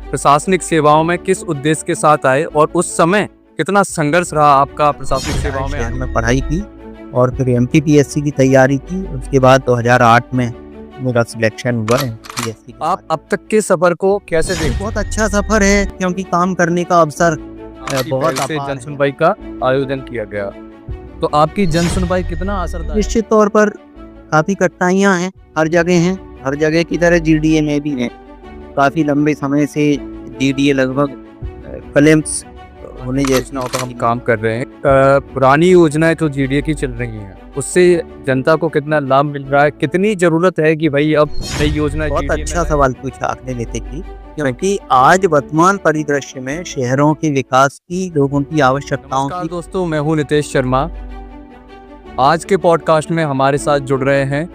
प्रशासनिक सेवाओं में किस उद्देश्य के साथ आए और उस समय कितना संघर्ष रहा आपका प्रशासनिक सेवाओं में शहर आने? में पढ़ाई की और फिर एमपीपीएससी की तैयारी की। उसके बाद 2008 में मेरा सिलेक्शन हुआ एमपीएससी के आप बाद। अब तक के सफर को कैसे देखते बहुत अच्छा सफर है क्योंकि काम करने का अवसर हैं? बहुत पहल से अपार जन है। सुनवाई का आयोजन किया गया, तो आपकी जन सुनवाई कितना असरदार है? निश्चित तौर पर काफी कठिनाइयां हैं, हर जगह हैं, हर जगह की तरह जीडीए में भी हैं। काफी लंबे समय से जीडीए लगभग क्लेम्स होने जैसी योजनाओं पर हम काम कर रहे हैं। पुरानी योजनाएं जो जीडीए की चल रही हैं उससे जनता को कितना लाभ मिल रहा है, कितनी जरूरत है कि भाई अब नई योजना बहुत GDA में अच्छा लाएं? सवाल पूछा आपने नितिन जी, क्योंकि आज वर्तमान परिदृश्य में शहरों के विकास की, लोगों की आवश्यकताओं नमस्कार की दोस्तों, मैं हूं नितेश शर्मा। आज के पॉडकास्ट में हमारे साथ जुड़ रहे हैं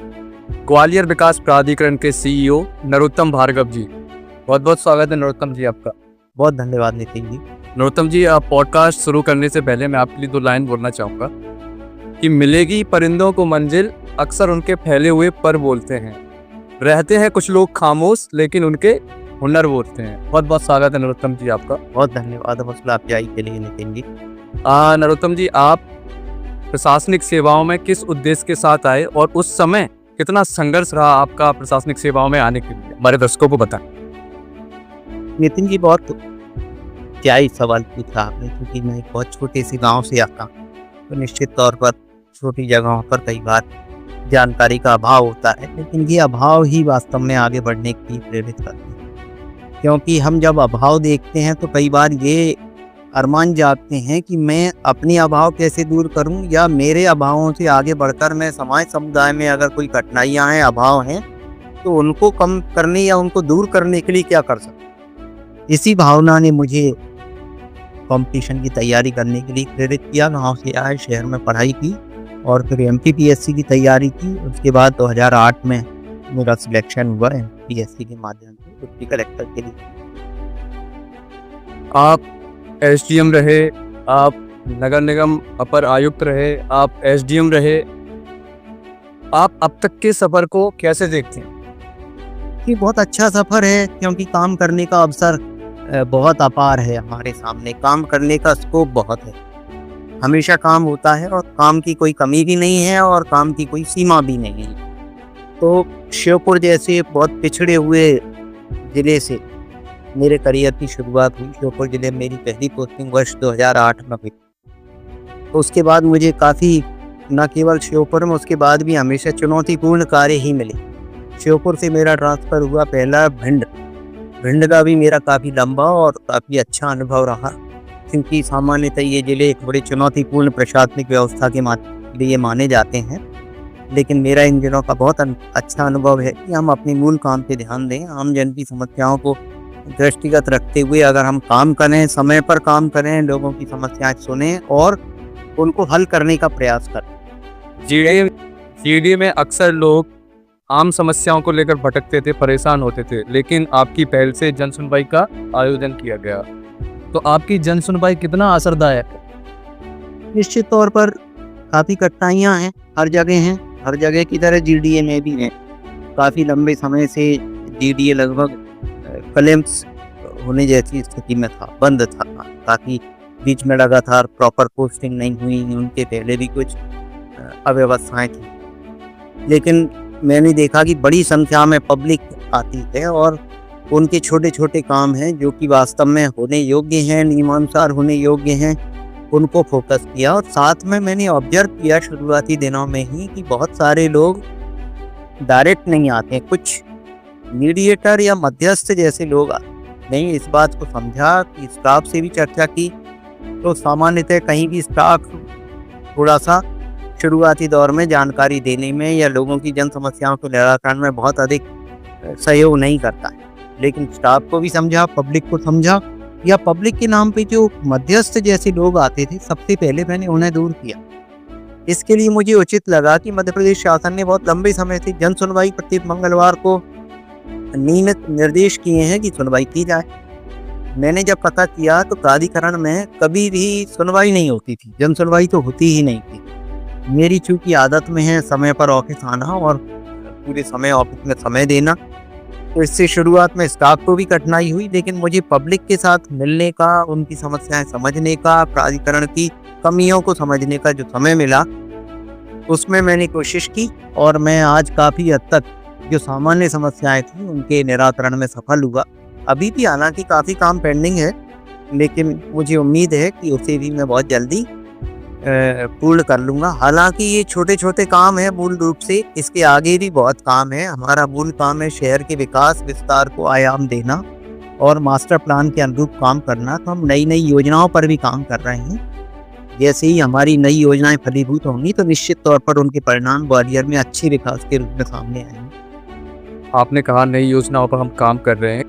ग्वालियर विकास प्राधिकरण के सीईओ नरोत्तम भार्गव जी। बहुत बहुत स्वागत है नरोत्तम जी आपका। बहुत धन्यवाद नितिन जी। नरोत्तम जी, आप पॉडकास्ट शुरू करने से पहले मैं आपके लिए 2 लाइन बोलना चाहूँगा कि मिलेगी परिंदों को मंजिल, अक्सर उनके फैले हुए पर बोलते हैं। रहते हैं कुछ लोग खामोश लेकिन उनके हुनर बोलते हैं। बहुत बहुत स्वागत है नरोत्तम जी आपका। बहुत धन्यवाद हौसला अफजाई के लिए नितिन जी। नरोत्तम जी, आप प्रशासनिक सेवाओं में किस उद्देश्य के साथ आए और उस समय कितना संघर्ष रहा आपका प्रशासनिक सेवाओं में आने के लिए, हमारे दर्शकों को बताएं। नितिन जी, बहुत क्या ही सवाल पूछा आपने, क्योंकि मैं एक बहुत छोटे से गांव से आता हूँ, तो निश्चित तौर पर छोटी जगहों पर कई बार जानकारी का अभाव होता है, लेकिन ये अभाव ही वास्तव में आगे बढ़ने के लिए प्रेरित करते हैं। क्योंकि हम जब अभाव देखते हैं तो कई बार ये अरमान जागते हैं कि मैं अपनी अभाव कैसे दूर करूं, या मेरे अभावों से आगे बढ़कर मैं समाज समुदाय में अगर कोई कठिनाइयां हैं, अभाव हैं, तो उनको कम करने या उनको दूर करने के लिए क्या कर सकूं। इसी भावना ने मुझे कंपटीशन की तैयारी करने के लिए प्रेरित किया। गांव से आए, शहर में पढ़ाई की और फिर एमपीपीएससी की तैयारी की। उसके बाद 2008 में मेरा सिलेक्शन हुआ एमपीएससी के माध्यम से डिप्टी कलेक्टर के लिए। आप एसडीएम रहे, आप नगर निगम अपर आयुक्त रहे, आप एसडीएम रहे, आप अब तक के सफर को कैसे देखते हैं? ये बहुत अच्छा सफर है क्योंकि काम करने का अवसर बहुत अपार है हमारे सामने। काम करने का स्कोप बहुत है, हमेशा काम होता है और काम की कोई कमी भी नहीं है और काम की कोई सीमा भी नहीं है। तो श्योपुर जैसे बहुत पिछड़े हुए ज़िले से मेरे करियर की शुरुआत हुई। श्योपुर ज़िले में मेरी पहली पोस्टिंग वर्ष 2008 में हुई। तो उसके बाद मुझे काफ़ी, न केवल श्योपुर में, उसके बाद भी हमेशा चुनौतीपूर्ण कार्य ही मिले। श्योपुर से मेरा ट्रांसफ़र हुआ पहला भिंड। भिंड का भी मेरा काफ़ी लंबा और काफ़ी अच्छा अनुभव रहा, क्योंकि सामान्यतः ये ज़िले एक बड़ी चुनौतीपूर्ण प्रशासनिक व्यवस्था के लिए माने जाते हैं। लेकिन मेरा इन दिनों का बहुत अच्छा अनुभव है कि हम अपने मूल काम पे ध्यान दें, आम जन की समस्याओं को दृष्टिगत रखते हुए अगर हम काम करें, समय पर काम करें, लोगों की समस्याएं सुनें और उनको हल करने का प्रयास करें। जीडीए में अक्सर लोग आम समस्याओं को लेकर भटकते थे, परेशान होते थे, लेकिन आपकी पहल से जन सुनवाई का आयोजन किया गया, तो आपकी जन सुनवाई कितना असरदायक है? निश्चित तौर पर काफ़ी कठिनाइयां हैं, हर जगह हैं, हर जगह की तरह जीडीए में भी हैं। काफ़ी लंबे समय से जीडीए लगभग क्लेम्स होने जैसी स्थिति में था, बंद था। काफ़ी बीच में लगातार प्रॉपर पोस्टिंग नहीं हुई, उनके पहले भी कुछ अव्यवस्थाएं थी। लेकिन मैंने देखा कि बड़ी संख्या में पब्लिक आती है और उनके छोटे छोटे काम हैं जो कि वास्तव में होने योग्य हैं, नियमानुसार होने योग्य हैं, उनको फोकस किया। और साथ में मैंने ऑब्जर्व किया शुरुआती दिनों में ही कि बहुत सारे लोग डायरेक्ट नहीं आते, कुछ मीडिएटर या मध्यस्थ जैसे लोग आते। नहीं, इस बात को समझा कि स्टाफ से भी चर्चा की, तो सामान्यतः कहीं भी स्टाफ थोड़ा सा शुरुआती दौर में जानकारी देने में या लोगों की जन समस्याओं को निराकरण में बहुत अधिक सहयोग नहीं करता है। लेकिन स्टाफ को भी समझा, पब्लिक को समझा, या पब्लिक के नाम पे जो मध्यस्थ जैसे लोग आते थे, सबसे पहले मैंने उन्हें दूर किया। इसके लिए मुझे उचित लगा कि मध्य प्रदेश शासन ने बहुत लंबे समय से जन सुनवाई प्रत्येक मंगलवार को नियमित निर्देश किए हैं कि सुनवाई की जाए। मैंने जब पता किया तो प्राधिकरण में कभी भी सुनवाई नहीं होती थी, जन सुनवाई तो होती ही नहीं थी। मेरी चूंकि आदत में है समय पर ऑफिस आना और पूरे समय ऑफिस में समय देना, तो इससे शुरुआत में स्टाफ को भी कठिनाई हुई, लेकिन मुझे पब्लिक के साथ मिलने का, उनकी समस्याएं समझने का, प्राधिकरण की कमियों को समझने का जो समय मिला, उसमें मैंने कोशिश की और मैं आज काफ़ी हद तक जो सामान्य समस्याएं थी उनके निराकरण में सफल हुआ। अभी भी हालांकि काफ़ी काम पेंडिंग है, लेकिन मुझे उम्मीद है कि उसे भी मैं बहुत जल्दी पूर्ण कर लूँगा। हालांकि ये छोटे छोटे काम हैं मूल रूप से, इसके आगे भी बहुत काम है। हमारा मूल काम है शहर के विकास विस्तार को आयाम देना और मास्टर प्लान के अनुरूप काम करना। तो हम नई नई योजनाओं पर भी काम कर रहे हैं। जैसे ही हमारी नई योजनाएं फलीभूत होंगी तो निश्चित तौर पर उनके परिणाम ग्वालियर में अच्छे विकास के रूप में सामने आएंगे। आपने कहा नई योजनाओं पर हम काम कर रहे हैं।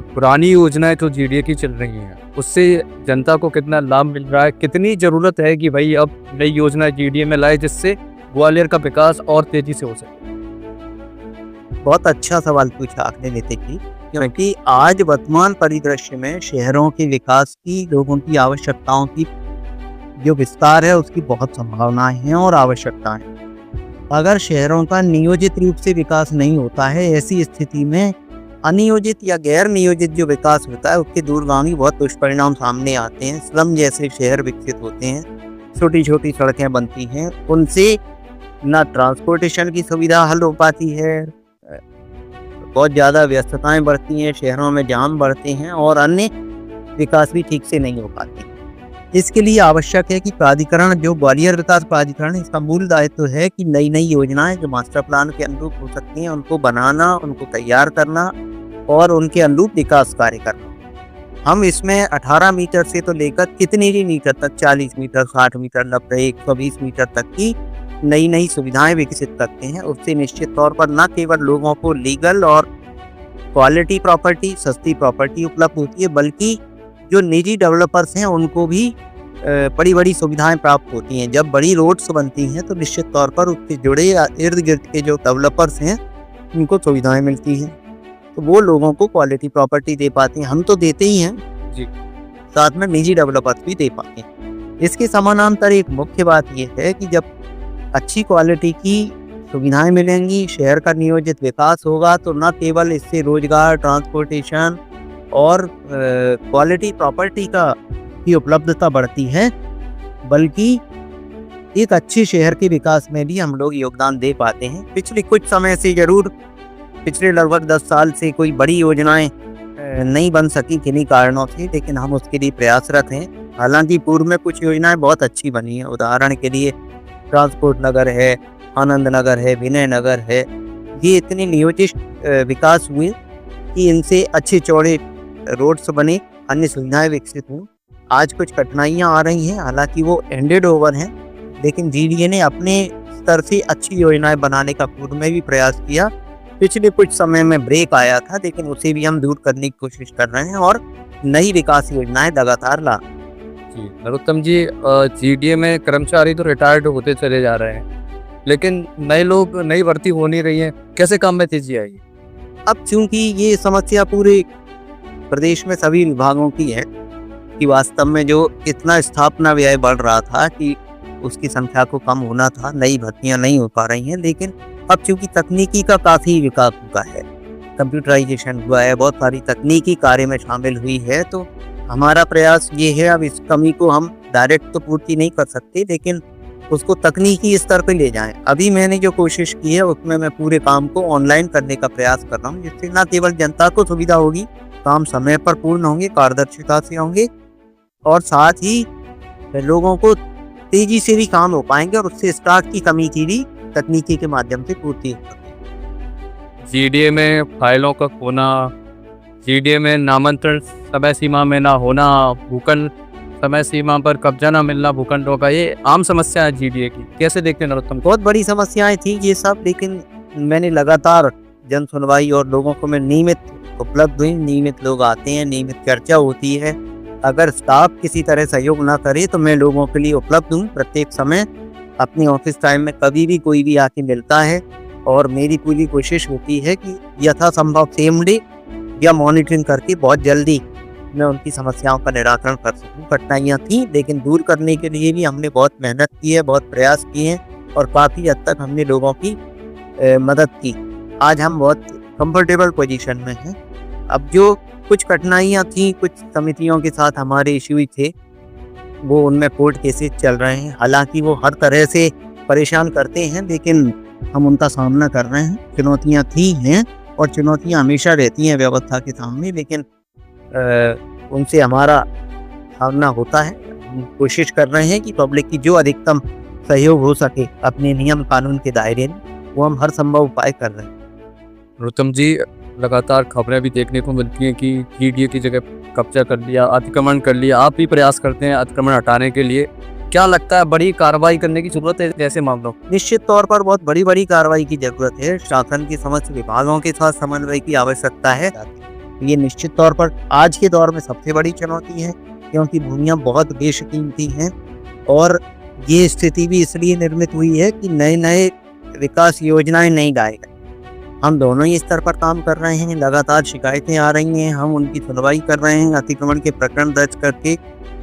पुरानी योजनाएं तो जीडीए की चल रही हैं, उससे जनता को कितना लाभ मिल रहा है, कितनी ज़रूरत है कि भाई अब नई योजना जीडीए में लाए जिससे ग्वालियर का विकास और तेजी से हो सके? बहुत अच्छा सवाल पूछा आपने नितिन जी, क्योंकि आज वर्तमान परिदृश्य में शहरों के विकास की, लोगों की आवश्यकताओं की जो विस्तार है उसकी बहुत संभावनाएं हैं और आवश्यकताएं हैं। अगर शहरों का नियोजित रूप से विकास नहीं होता है, ऐसी स्थिति में अनियोजित या गैर नियोजित जो विकास होता है उसके दूरगामी बहुत दुष्परिणाम सामने आते हैं। स्लम जैसे शहर विकसित होते हैं, छोटी छोटी सड़कें बनती हैं, उनसे ना ट्रांसपोर्टेशन की सुविधा हल हो पाती है, बहुत ज़्यादा व्यस्तताएं बढ़ती हैं, शहरों में जाम बढ़ते हैं और अन्य विकास भी ठीक से नहीं हो पाते। इसके लिए आवश्यक है कि प्राधिकरण, जो ग्वालियर विकास प्राधिकरण, इसका मूल दायित्व है कि नई नई योजनाएं जो मास्टर प्लान के अनुरूप हो सकती हैं उनको बनाना, उनको तैयार करना और उनके अनुरूप विकास कार्य करना। हम इसमें 18 मीटर से तो लेकर कितने भी मीटर तक, 40 मीटर, 60 मीटर, 90, 120 मीटर तक की नई नई सुविधाएं विकसित करते हैं। उससे निश्चित तौर पर न केवल लोगों को लीगल और क्वालिटी प्रॉपर्टी, सस्ती प्रॉपर्टी उपलब्ध होती है, बल्कि जो निजी डेवलपर्स हैं उनको भी बड़ी बड़ी सुविधाएं प्राप्त होती हैं। जब बड़ी रोड्स बनती हैं तो निश्चित तौर पर उससे जुड़े इर्द गिर्द के जो डेवलपर्स हैं उनको सुविधाएं मिलती हैं, तो वो लोगों को क्वालिटी प्रॉपर्टी दे पाते हैं। हम तो देते ही हैं जी, साथ में निजी डेवलपर्स भी दे पाते हैं। इसके समानांतर एक मुख्य बात यह है कि जब अच्छी क्वालिटी की सुविधाएं मिलेंगी, शहर का नियोजित विकास होगा, तो न केवल इससे रोजगार, ट्रांसपोर्टेशन और क्वालिटी प्रॉपर्टी की उपलब्धता बढ़ती है, बल्कि एक अच्छे शहर के विकास में भी हम लोग योगदान दे पाते हैं। पिछले कुछ समय से जरूर, पिछले लगभग 10 साल से कोई बड़ी योजनाएं नहीं बन सकी किन्हीं कारणों से, लेकिन हम उसके लिए प्रयासरत हैं। हालांकि पूर्व में कुछ योजनाएं बहुत अच्छी बनी हैं। उदाहरण के लिए ट्रांसपोर्ट नगर है, आनंद नगर है, विनय नगर है, ये इतने नियोजित विकास हुए कि इनसे अच्छे चौड़े रोड्स बने, अन्य सुविधाएं विकसित हुई। आज कुछ कठिनाइयां आ रही हैं, हालांकि वो एंडेड ओवर हैं, लेकिन जीडीए ने अपने स्तर से अच्छी योजनाएं बनाने का पूर्व में भी प्रयास किया। पिछले कुछ समय में ब्रेक आया था, लेकिन उसे भी हम दूर करने की कोशिश कर रहे हैं और नई विकास योजनाएं लगातार ला। जी नरोत्तम जी, जीडीए में कर्मचारी तो रिटायर्ड होते चले जा रहे हैं, लेकिन नए लोग, नई भर्ती हो नहीं रही है, कैसे काम में तेजी आएगी? अब चूंकि ये समस्या पूरे प्रदेश में सभी विभागों की है कि वास्तव में जो इतना स्थापना व्यय बढ़ रहा था कि उसकी संख्या को कम होना था, नई भर्तियां नहीं हो पा रही हैं, लेकिन अब चूंकि तकनीकी का काफ़ी विकास हुआ है, कंप्यूटराइजेशन हुआ है, बहुत सारी तकनीकी कार्य में शामिल हुई है, तो हमारा प्रयास ये है, अब इस कमी को हम डायरेक्ट तो पूर्ति नहीं कर सकते, लेकिन उसको तकनीकी स्तर पर ले जाएं। अभी मैंने जो कोशिश की है उसमें मैं पूरे काम को ऑनलाइन करने का प्रयास कर रहा हूँ, जिससे न केवल जनता को सुविधा होगी, काम समय पर पूर्ण होंगे, पारदर्शिता से होंगे और साथ ही लोगों को तेजी से भी काम हो पाएंगे और उससे स्टाफ की कमी की भी तकनीकी के माध्यम से पूर्ति हो सकेगी। जीडीए में फाइलों का खोना, जीडीए में नामांतरण समय सीमा में ना होना, भूखंड समय सीमा पर कब्जा ना मिलना भूखंडों का, ये आम समस्या है जीडीए की। कैसे देखते हैं नरोत्तम? बहुत बड़ी समस्याएं थी ये सब, लेकिन मैंने लगातार जन सुनवाई और लोगों को मैं नियमित उपलब्ध हुई, नियमित लोग आते हैं, नियमित चर्चा होती है। अगर स्टाफ किसी तरह सहयोग ना करे तो मैं लोगों के लिए उपलब्ध हूँ प्रत्येक समय, अपनी ऑफिस टाइम में कभी भी कोई भी आके मिलता है और मेरी पूरी कोशिश होती है कि यथासंभव सेम डे या मॉनिटरिंग करके बहुत जल्दी मैं उनकी समस्याओं का निराकरण कर सकूँ। कठिनाइयाँ थी, लेकिन दूर करने के लिए भी हमने बहुत मेहनत की है, बहुत प्रयास किए हैं और काफ़ी हद तक हमने लोगों की मदद की। आज हम बहुत कंफर्टेबल पोजीशन में हैं। अब जो कुछ कठिनाइयाँ थी, कुछ समितियों के साथ हमारे इश्यू थे, वो उनमें कोर्ट केसेस चल रहे हैं। हालांकि वो हर तरह से परेशान करते हैं, लेकिन हम उनका सामना कर रहे हैं। चुनौतियाँ थी हैं और चुनौतियाँ हमेशा रहती हैं व्यवस्था के सामने, लेकिन उनसे हमारा सामना होता है। हम कोशिश कर रहे हैं कि पब्लिक की जो अधिकतम सहयोग हो सके अपने नियम कानून के दायरे में, वो हम हर संभव उपाय कर रहे हैं। नरोत्तम जी, लगातार खबरें भी देखने को मिलती हैं कि जीडीए की जगह कब्जा कर लिया, अतिक्रमण कर लिया। आप भी प्रयास करते हैं अतिक्रमण हटाने के लिए। क्या लगता है बड़ी कार्रवाई करने की जरूरत है ऐसे मामलों? निश्चित तौर पर बहुत बड़ी कार्रवाई की जरूरत है। शासन के समस्त विभागों के साथ समन्वय की आवश्यकता है। ये निश्चित तौर पर आज के दौर में सबसे बड़ी चुनौती है, क्योंकि भूमियां बहुत बेशकीमती हैं और ये स्थिति भी इसलिए निर्मित हुई है कि नए विकास योजनाएं नहीं लाए गए। हम दोनों ही स्तर पर काम कर रहे हैं। लगातार शिकायतें आ रही हैं, हम उनकी सुनवाई कर रहे हैं। अतिक्रमण के प्रकरण दर्ज करके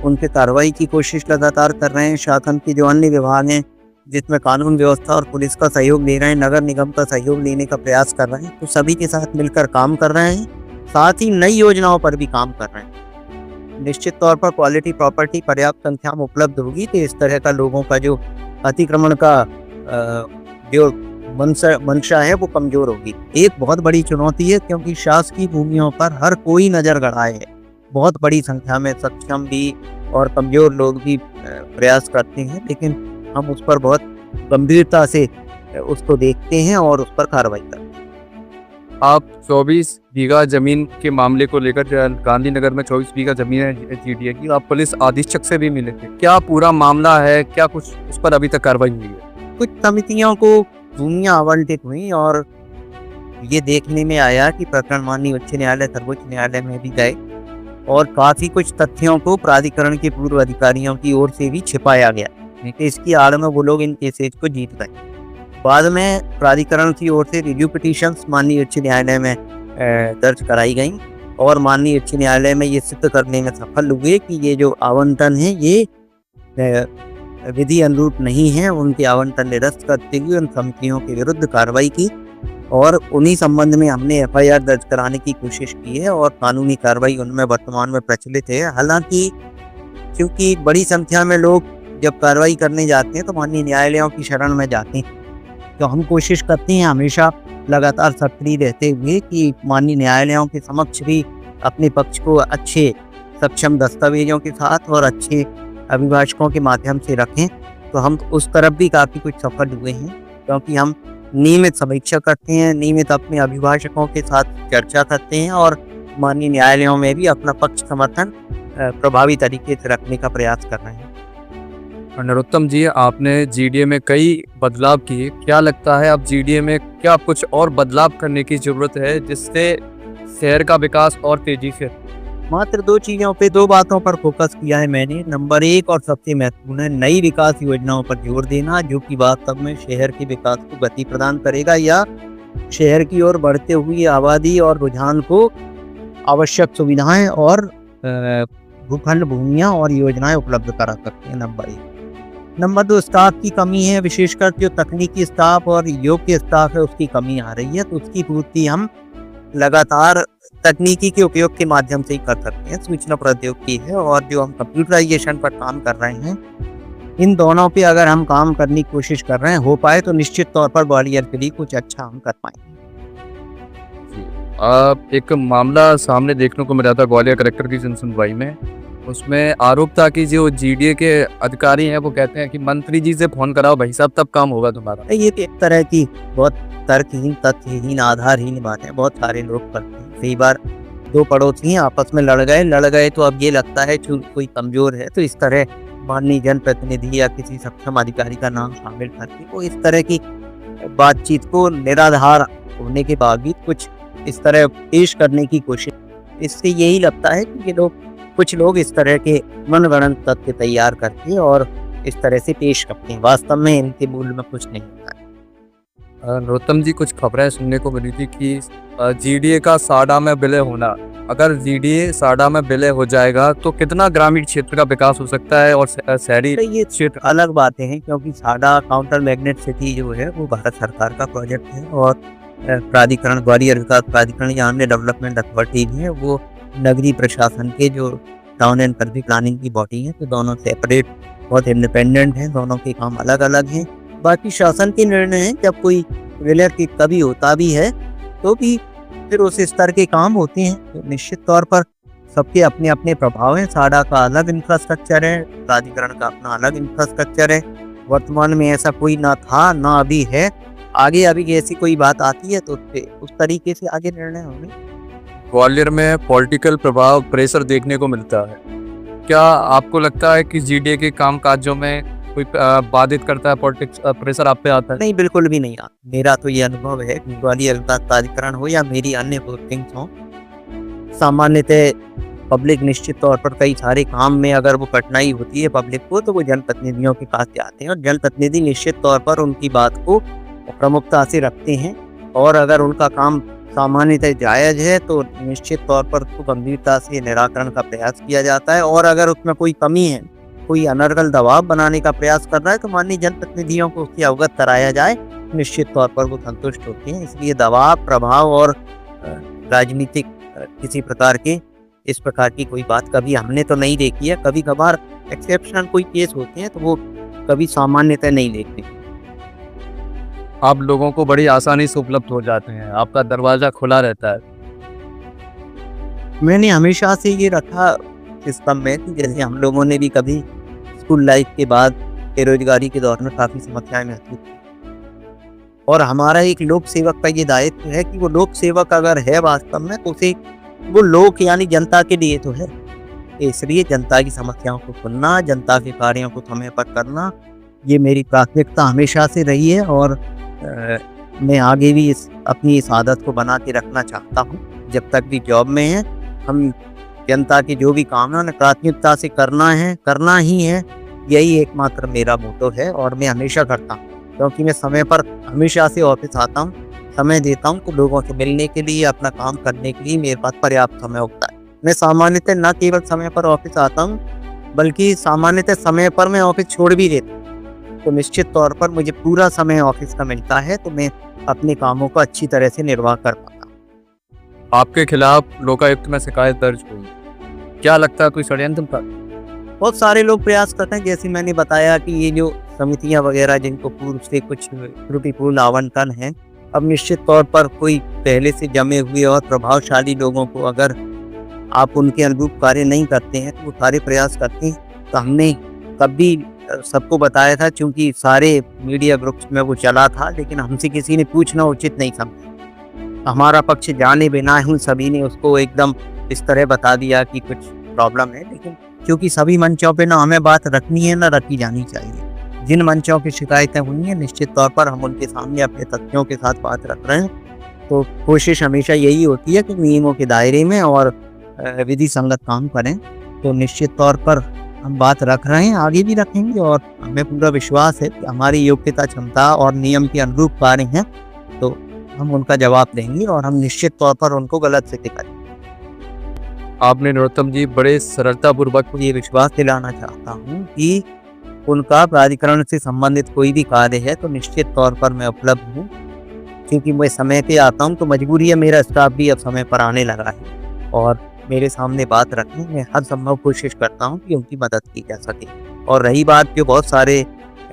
उन पे कार्रवाई की कोशिश लगातार कर रहे हैं। शासन के जो अन्य विभाग हैं, जिसमें कानून व्यवस्था और पुलिस का सहयोग ले रहे हैं, नगर निगम का सहयोग लेने का प्रयास कर रहे हैं, तो सभी के साथ मिलकर काम कर रहे हैं। साथ ही नई योजनाओं पर भी काम कर रहे हैं। निश्चित तौर पर क्वालिटी प्रॉपर्टी पर्याप्त संख्या में उपलब्ध होगी तो इस तरह का लोगों का जो अतिक्रमण का जो मंशा है वो कमजोर होगी। एक बहुत बड़ी चुनौती है, क्योंकि शासकीय भूमियों पर हर कोई नजर गड़ाए है। बहुत बड़ी संख्या में सक्षम भी और कमजोर लोग भी प्रयास करते हैं, लेकिन हम उस पर बहुत गंभीरता से उसको देखते हैं और उस पर कार्रवाई करते हैं। आप 24 बीघा जमीन के मामले को लेकर, गांधीनगर में 24 बीघा जमीन है जीडीए की, आप पुलिस अधीक्षक से भी मिले थे। क्या पूरा मामला है? क्या कुछ उस पर अभी तक कार्रवाई हुई है? कुछ समितियों को भूमियां आवंटित हुई और ये देखने में आया कि प्रकरण माननीय उच्च न्यायालय, सर्वोच्च न्यायालय में भी गए और काफी कुछ तथ्यों को प्राधिकरण के पूर्व अधिकारियों की ओर से भी छिपाया गया। इसकी आड़ में वो लोग इन केसेज को जीत गए। बाद में प्राधिकरण की ओर से रिव्यू पिटीशंस माननीय उच्च न्यायालय में दर्ज कराई गई और माननीय उच्च न्यायालय में ये सिद्ध करने में सफल हुए कि ये जो आवंटन है ये विधि अनुरूप नहीं है। उनके आवंटन निरस्त करते हुए उन समितियों के विरुद्ध कार्रवाई की और उन्हीं संबंध में हमने एफआईआर दर्ज कराने की कोशिश की है और कानूनी कार्रवाई उनमें वर्तमान में प्रचलित है। हालांकि क्योंकि बड़ी संख्या में लोग जब कार्रवाई करने जाते हैं तो माननीय न्यायालयों की शरण में जाते हैं, तो हम कोशिश करते हैं हमेशा लगातार सक्रिय रहते हुए कि माननीय न्यायालयों के समक्ष भी अपने पक्ष को अच्छे सक्षम दस्तावेजों के साथ और अच्छे अभिभाषकों के माध्यम से रखें। तो हम उस तरफ भी काफ़ी कुछ सफल हुए हैं, क्योंकि हम नियमित समीक्षा करते हैं, नियमित अपने अभिभाषकों के साथ चर्चा करते हैं और माननीय न्यायालयों में भी अपना पक्ष समर्थन प्रभावी तरीके से रखने का प्रयास कर रहे हैं। नरोत्तम जी, आपने जीडीए में कई बदलाव किए। क्या लगता है अब जीडीए में क्या कुछ और बदलाव करने की जरूरत है जिससे शहर का विकास और तेजी से? मात्र दो बातों पर फोकस किया है मैंने। नंबर 1 और सबसे महत्वपूर्ण है नई विकास योजनाओं पर जोर देना, जो कि वास्तव में शहर के विकास को गति प्रदान करेगा या शहर की ओर बढ़ते हुई आबादी और रुझान को आवश्यक सुविधाएं और भूखंड भूमियां और योजनाएं उपलब्ध करा सकते हैं। नंबर 1। नंबर 2, स्टाफ की कमी है, विशेषकर जो तकनीकी स्टाफ और योग्य स्टाफ है उसकी कमी आ रही है, तो उसकी पूर्ति हम लगातार तकनीकी के उपयोग के माध्यम से ही कर सकते हैं। सूचना प्रौद्योगिकी है और जो हम कंप्यूटराइजेशन पर काम कर रहे हैं, इन दोनों पे अगर हम काम करने की कोशिश कर रहे हैं, हो पाए तो निश्चित तौर पर ग्वालियर के लिए कुछ अच्छा हम कर पाएंगे। एक मामला सामने देखने को मिला था ग्वालियर कलेक्टर की सुनवाई में। उसमें आरोप था कि जो जीडीए के अधिकारी हैं वो कहते हैं कि मंत्री जी से फोन कराओ भाई साहब, तब काम होगा तुम्हारा। ये एक तरह की बहुत तर्कहीन, तथ्यहीन, आधारहीन बातें बहुत सारे लोग करते हैं। कई बार दो पड़ोसी आपस में लड़ गए तो अब ये लगता है कोई कमजोर है, तो इस तरह माननीय जनप्रतिनिधि या किसी सक्षम अधिकारी का नाम शामिल करके वो इस तरह की बातचीत को निराधार होने के बावजूद कुछ इस तरह पेश करने की कोशिश, इससे यही लगता है कि ये कुछ लोग इस तरह के मनगढ़ंत तथ्य तैयार करते हैं और इस तरह से पेश करते हैं। वास्तव में इनके मूल में कुछ नहीं होता है। नरोत्तम जी, कुछ खबरें सुनने को मिली थी कि जीडीए का साडा में विलय होना, अगर जीडीए साडा में विलय हो जाएगा तो कितना ग्रामीण क्षेत्र का विकास हो सकता है और शहरी ये क्षेत्र अलग बातें हैं, क्योंकि साडा काउंटर मैग्नेट सिटी जो है वो भारत सरकार का प्रोजेक्ट है और प्राधिकरण, ग्वालियर विकास प्राधिकरण या अन्य डेवलपमेंट अथॉरिटी है, वो नगरीय प्रशासन के जो टाउन एंड कंट्री प्लानिंग की बॉडी है, तो दोनों सेपरेट बहुत इंडिपेंडेंट हैं, दोनों के काम अलग अलग हैं। बाकी शासन के निर्णय हैं, जब कोई फेलियर की कभी होता भी है तो भी फिर उस स्तर के काम होते हैं। तो निश्चित तौर पर सबके अपने अपने प्रभाव हैं। साडा का अलग इंफ्रास्ट्रक्चर है, प्राधिकरण का अपना अलग इंफ्रास्ट्रक्चर है। वर्तमान में ऐसा कोई ना था ना अभी है। आगे अभी ऐसी कोई बात आती है तो उस तरीके से आगे निर्णय होंगे। ग्वालियर में पॉलिटिकल प्रभाव, प्रेशर देखने को मिलता है। क्या आपको लगता है कि जीडीए के काम काजों में कोई बाधित करता है, पॉलिटिक्स प्रेशर आप पे आता है? नहीं, बिल्कुल भी नहीं आता। मेरा तो ये अनुभव है कि ग्वालियर विकास प्राधिकरण हो या मेरी अन्य पोस्टिंग्स हों, सामान्यतः पब्लिक निश्चित तौर पर कई सारे काम में अगर वो कठिनाई होती है पब्लिक को, तो वो जनप्रतिनिधियों के पास जाते हैं और जनप्रतिनिधि निश्चित तौर पर उनकी बात को प्रमुखता से रखते हैं। और अगर उनका काम सामान्यतः जायज़ है तो निश्चित तौर पर उसको गंभीरता से निराकरण का प्रयास किया जाता है। और अगर उसमें कोई कमी है, कोई अनर्गल दबाव बनाने का प्रयास कर रहा है, तो माननीय जनप्रतिनिधियों को उससे अवगत कराया जाए, निश्चित तौर पर वो संतुष्ट होते हैं। इसलिए दबाव, प्रभाव और राजनीतिक किसी प्रकार के इस प्रकार की कोई बात कभी हमने तो नहीं देखी है। कभी कभार एक्सेप्शनल कोई केस होते हैं तो वो कभी सामान्यतः नहीं देखते। आप लोगों को बड़ी आसानी से उपलब्ध हो जाते हैं, आपका दरवाज़ा खुला रहता है। मैंने हमेशा से ये रखा सिस्टम में कि जैसे हम लोगों ने भी कभी स्कूल लाइफ के बाद बेरोजगारी के दौर में काफ़ी समस्याएं महसूस की, और हमारा एक लोक सेवक का ये दायित्व है कि वो लोक सेवक अगर है वास्तव में तो उसे वो लोक यानी जनता के लिए तो है। इसलिए जनता की समस्याओं को सुनना, जनता के कार्यों को समय पर करना, ये मेरी प्राथमिकता हमेशा से रही है। और मैं आगे भी अपनी इस आदत को बना के रखना चाहता हूँ। जब तक भी जॉब में है, हम जनता के जो भी काम है उन्हें प्राथमिकता से करना ही है। यही एकमात्र मेरा मोटो है और मैं हमेशा करता हूँ, क्योंकि मैं समय पर हमेशा से ऑफिस आता हूँ, समय देता हूँ, तो लोगों से मिलने के लिए, अपना काम करने के लिए मेरे पास पर्याप्त समय होता है। मैं सामान्यतः न केवल समय पर ऑफिस आता हूँ, बल्कि सामान्यतः समय पर मैं ऑफिस छोड़ भी देता हूँ। तो निश्चित तौर पर मुझे पूरा समय ऑफिस का मिलता है, तो मैं अपने कामों को अच्छी तरह से निर्वाह कर पाता हूँ। आपके खिलाफ लोकायुक्त में शिकायत दर्ज हुई, क्या लगता है कोई षड्यंत्र था? बहुत सारे लोग प्रयास करते हैं, जैसे मैंने बताया कि ये जो समितियां वगैरह जिनको पूर्व से कुछ त्रुटिपूर्ण आवंटन है, अब निश्चित तौर पर कोई पहले से जमे हुए और प्रभावशाली लोगों को अगर आप उनके अनुरूप कार्य नहीं करते हैं तो वो सारे प्रयास करते हैं। तो हमने कभी सबको बताया था, क्योंकि सारे मीडिया ग्रुप्स में वो चला था, लेकिन हमसे किसी ने पूछना उचित नहीं समझा। हमारा पक्ष जाने बिना हम सभी ने उसको एकदम इस तरह बता दिया कि कुछ प्रॉब्लम है। लेकिन क्योंकि सभी मंचों पे ना हमें बात रखनी है ना रखी जानी चाहिए। जिन मंचों की शिकायतें हुई हैं, निश्चित तौर पर हम उनके सामने अपने तथ्यों के साथ बात रख रहे हैं। तो कोशिश हमेशा यही होती है कि नियमों के दायरे में और विधि संगत काम करें। तो निश्चित तौर पर हम बात रख रहे हैं, आगे भी रखेंगे, और हमें पूरा विश्वास है कि हमारी योग्यता, क्षमता और नियम के अनुरूप कार्य हैं, तो हम उनका जवाब देंगे और हम निश्चित तौर पर उनको गलत सिद्ध करेंगे। आपने नरोत्तम जी बड़े सरलतापूर्वक ये विश्वास दिलाना चाहता हूँ कि उनका प्राधिकरण से संबंधित कोई भी कार्य है तो निश्चित तौर पर मैं उपलब्ध हूँ, क्योंकि मैं समय पे आता हूँ तो मजबूरी है। मेरा स्टाफ भी अब समय पर आने लगा है और मेरे सामने बात रखने में हर संभव कोशिश करता हूँ कि उनकी मदद की जा सके। और रही बात, जो बहुत सारे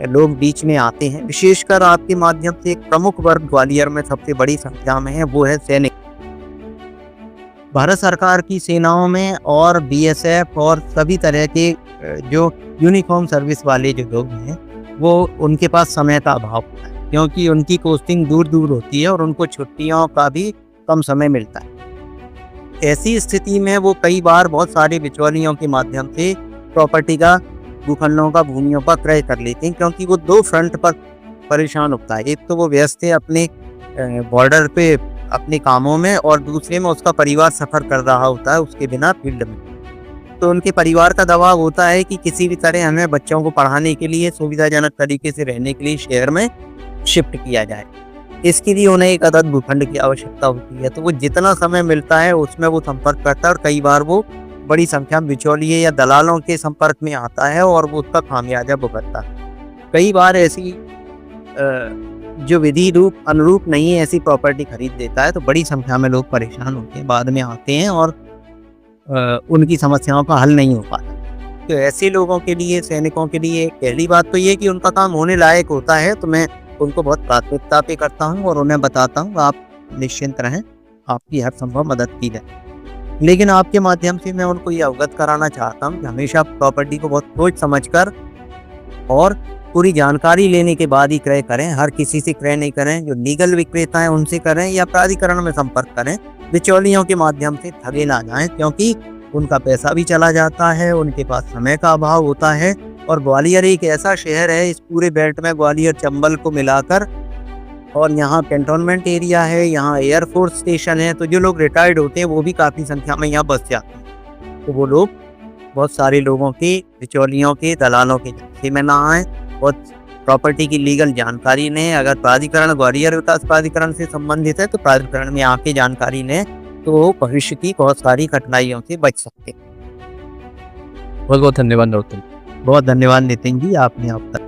लोग बीच में आते हैं, विशेषकर आपके माध्यम से एक प्रमुख वर्ग ग्वालियर में सबसे बड़ी संख्या में है, वो है सैनिक। भारत सरकार की सेनाओं में और बीएसएफ और सभी तरह के जो यूनिफॉर्म सर्विस वाले जो लोग हैं, वो उनके पास समय का अभाव होता है, क्योंकि उनकी पोस्टिंग दूर दूर होती है और उनको छुट्टियों का भी कम समय मिलता है। ऐसी स्थिति में वो कई बार बहुत सारे बिचौलियों के माध्यम से प्रॉपर्टी का, भूखंडों का, भूमियों का क्रय कर लेते हैं, क्योंकि वो दो फ्रंट पर परेशान होता है। एक तो वो व्यस्त है अपने बॉर्डर पे अपने कामों में, और दूसरे में उसका परिवार सफ़र कर रहा होता है उसके बिना फील्ड में। तो उनके परिवार का दबाव होता है कि किसी भी तरह हमें बच्चों को पढ़ाने के लिए, सुविधाजनक तरीके से रहने के लिए शहर में शिफ्ट किया जाए। इसके लिए उन्हें एक अदद भूखंड की आवश्यकता होती है। तो वो जितना समय मिलता है उसमें वो संपर्क करता है, और कई बार वो बड़ी संख्या में बिचौलिए या दलालों के संपर्क में आता है और वो उसका खामियाजा भुगतता है। कई बार ऐसी जो विधि रूप अनुरूप नहीं है ऐसी प्रॉपर्टी खरीद देता है तो बड़ी संख्या में लोग परेशान होते हैं, बाद में आते हैं और उनकी समस्याओं का हल नहीं हो पाता। तो ऐसे लोगों के लिए, सैनिकों के लिए पहली बात तो ये कि उनका काम होने लायक होता है, तो मैं उनको बहुत प्राथमिकता पे करता हूँ और उन्हें बताता हूँ आप निश्चिंत रहें, आपकी हर संभव मदद की जाए। लेकिन आपके माध्यम से मैं उनको ये अवगत कराना चाहता हूँ कि हमेशा प्रॉपर्टी को बहुत सोच समझकर और पूरी जानकारी लेने के बाद ही क्रय करें। हर किसी से क्रय नहीं करें, जो लीगल विक्रेता हैं उनसे करें या प्राधिकरण में संपर्क करें। बिचौलियों के माध्यम से ठगे ना जाएं, क्योंकि उनका पैसा भी चला जाता है, उनके पास समय का अभाव होता है। और ग्वालियर एक ऐसा शहर है, इस पूरे बेल्ट में ग्वालियर चंबल को मिलाकर, और यहाँ कैंटोनमेंट एरिया है, यहाँ एयरफोर्स स्टेशन है, तो जो लोग रिटायर्ड होते हैं वो भी काफ़ी संख्या में यहाँ बस जाते हैं। तो वो लोग बहुत सारे लोगों के, बिचौलियों के, दलालों के झांसे में ना आए और प्रॉपर्टी की लीगल जानकारी लें। अगर प्राधिकरण ग्वालियर विकास प्राधिकरण से संबंधित है तो प्राधिकरण में आके जानकारी लें, तो वो भविष्य की बहुत सारी कठिनाइयों से बच सकते हैं। बहुत बहुत धन्यवाद नरोत्तम। बहुत धन्यवाद नितिन जी, आपने अब तक